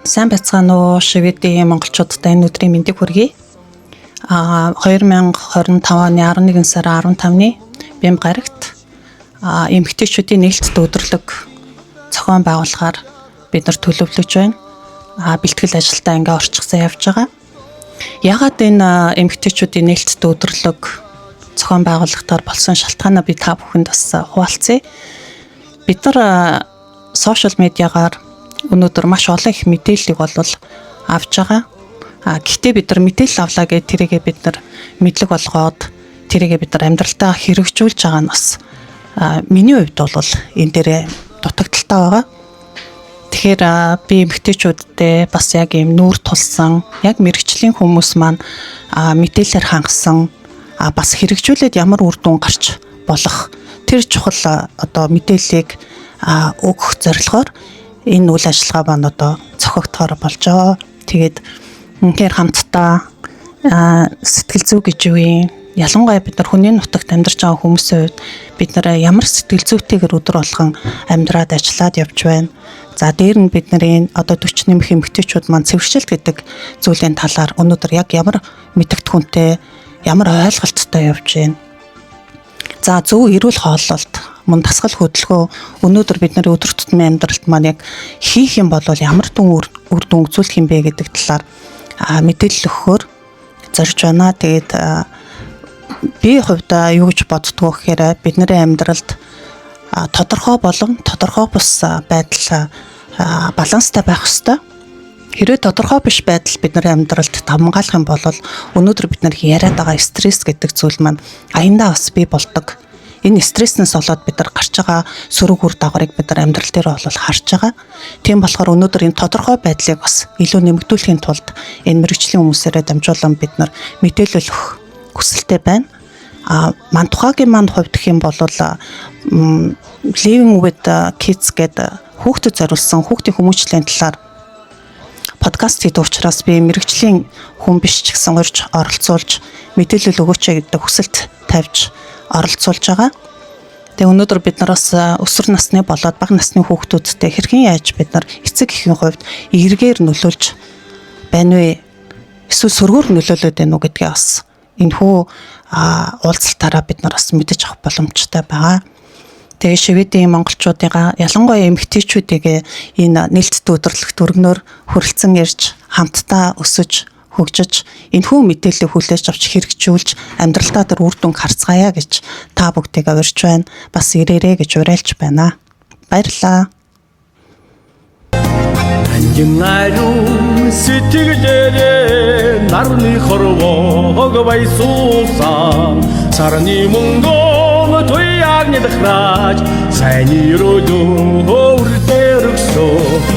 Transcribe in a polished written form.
Сайн байцгаана уу Шведийн монголчуудтай энэ өдрийн мэндийг хүргэе. 2025 оны 11 сарын 15-ны Бямб гарагт эмэгтэйчүүдийн нээлттэй өдрлөг зохион байгуулахаар бид нар төлөвлөж байна. Бэлтгэл ажилдаа ингээ орчихсан явж байгаа. Яагаад энэ эмэгтэйчүүдийн нээлттэй өдрлөг зохион байгуулахдаар болсон шалтгаанаа би та бүхэнд бас хуваалцъя. Бид нар сошиал медиагаар өнөөдөр маш олон их мэдээллийг бол авж байгаа. Гэхдээ бид нар мэдээлэл авлаа гэж тэрийгээ бид нар мэдлэг болгоод тэрийгээ бид нар амьдралтаа хэрэгжүүлж байгаа нь бас миний хувьд бол энэ дээрээ дутагдaltaй байгаа. Тэгэхээр би эмэгтэйчүүдтэй бас яг ийм нүүр тулсан, яг мэрэгчлийн хүмүүс маань мэдээлэлээр хангасан бас хэрэгжүүлээд ямар үр дүн гарч болох тэр чухал одоо мэдээллийг өгөх зорилгоор энэ үйл ажиллагаа маань одоо зохиогдохоор болж байгаа. Тэгээд үнээр хамтдаа сэтгэл зүй гэж юу юм? Ялангуяа бид нар хүний нутагт амьдарч байгаа хүмүүсийн хувьд бид нар ямар сэтгэл зүйтэйгээр өдөр болгон амьдраад ажиллаад явж байна. За дээр нь бид нарын одоо 40 нэмэх эмэгтэйчүүд маань цэвэршилт гэдэг зүйлийн талаар өнөөдөр яг ямар мэдэгдэхүүнтэй, ямар ойлголттой явж байна. За зөв эрүүл хооллолт, мөн дасгал хөдөлгөөн өнөөдөр бидний өдөр тутмын амьдралд маань яг хийх юм бол ямар үр дүн үзүүлэх юм бэ гэдэг талаар мэдээлэл өгөхөөр зорж байна. Тэгээд би хувьдаа юу гэж боддгоо гэхээр бидний амьдралд тодорхой болон тодорхой бус байдал баланстай байх ёстой. Хэрвээ тодорхой биш байдал бидний амьдралд давмгаалах юм бол өнөөдөр бид нар яриад байгаа стресс гэдэг зүйл маань аяндаа бас бий болдог. Энэ стресснээс болоод бид нар гарч байгаа сөрөг үр дагаврыг бид нар амьдрал дээр бол харж байгаа. Тийм болохоор өнөөдөр энэ тодорхой байдлыг бас илүү нэмэгдүүлэхийн тулд энэ мэрэгжлийн хүмүүсээрээ дамжуулан бид нар мэдээлэл өгөх хүсэлтэй байна. Мантухагийн манд хувьд гэх юм бол Living with Kids гэдэг хүүхдэд зориулсан хүүхдийн хүмүүжлийн талаар подкаст хийдэг учраас би мэрэгжлийн хүн биш ч гэсэн урьж оролцуулж мэдээлэл өгөөч гэдэг хүсэлт тавьж оролцуулж байгаа. Тэгээ өнөөдөр бид нар бас өсвөр насны болоод бага насны хүүхдүүдтэй хэрхэн яаж бид нар эцэг эхийн хувьд эргээр нөлөөлж байна вэ? Эсвэл сөргөөр нөлөөлөд байна уу гэдгээ бас энэхүү уулзалтаараа бид нар бас мэдэж авах боломжтой байгаа. Тэгээ Шведийн монголчуудыгаа ялангуяа эмэгтэйчүүдийг энэ нээлттэй өдрлөгт өргөнөөр хүрэлцэн ирж хамтдаа өсөж хөгжиж энэхүү мэдээллийг хүлээж авч хэрэгжүүлж амьдралдаа тэр үр дүн харцгаая гэж та бүгдийг урьж байна. Бас ирээрээ гэж уриалж байна. Баярлалаа. Анжинаруу сэтгэлээрээ нарны хорвоог баясуулсан сарны мөнгөө туяаг нэдхраач сайн өрөөлөө өрдөрөсөө